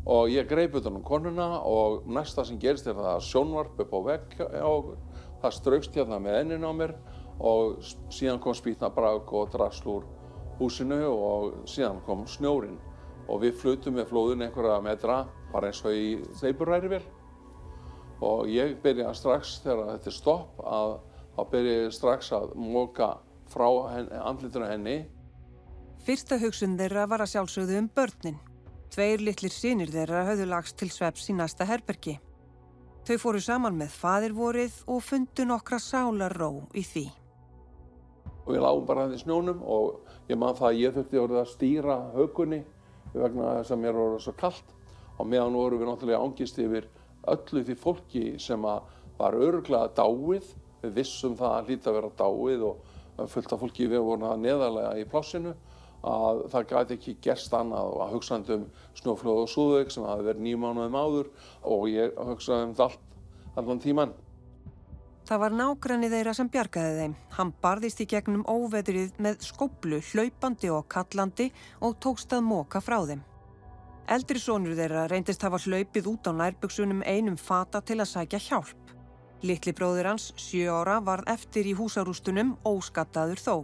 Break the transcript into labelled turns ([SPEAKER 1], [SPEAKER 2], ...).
[SPEAKER 1] og ég greip utan konuna og næsta sem gerist það sjónvarp upp á vegg hjá okkur. Það straukst hérna með enninu á mér og síðan kom spýtnabrag og drasl úr húsinu og síðan kom snjórinn. Og við flutum með flóðinu einhverja metra, bara eins og í steypuhrærivél. Og ég byrjaði strax þegar þetta stopp þá byrjaði ég strax að moka frá andlitinu henni.
[SPEAKER 2] Fyrsta hugsun þeirra var að sjálfsögðu börnin. 2 litlir synir þeirra höfðu lagst til svefns í næsta herbergi. Þau fóru saman með faðirvorið og fundu nokkra sálarró í því.
[SPEAKER 1] Og við lágum bara í snjónum og ég man það að ég þurfti að stýra hökunni vegna þess að mér var svo kalt. Og meðan vorum við náttúrulega angist yfir öllu því fólki sem var örugglega dáið. Við vissum það að hlýta að vera dáið og fullt af fólki við vorum það neðarlega í plássinu. Að það gæti ekki gerst annað að hugsa snjóflóð og Súðavík sem hafði verið 9 mánuðum áður og ég hugsaði allan tímann.
[SPEAKER 2] Það var nágranni þeirra sem bjargaði þeim. Hann barðist í gegnum óveðrið með skóflu, hlaupandi og kallandi og tókst að moka frá þeim. Eldri sonur þeirra reyndist hafa hlaupið út á nærbuxunum einum fata til að sækja hjálp. Litli bróðir hans, 7 ára, varð eftir í húsarústunum óskaddaður þó.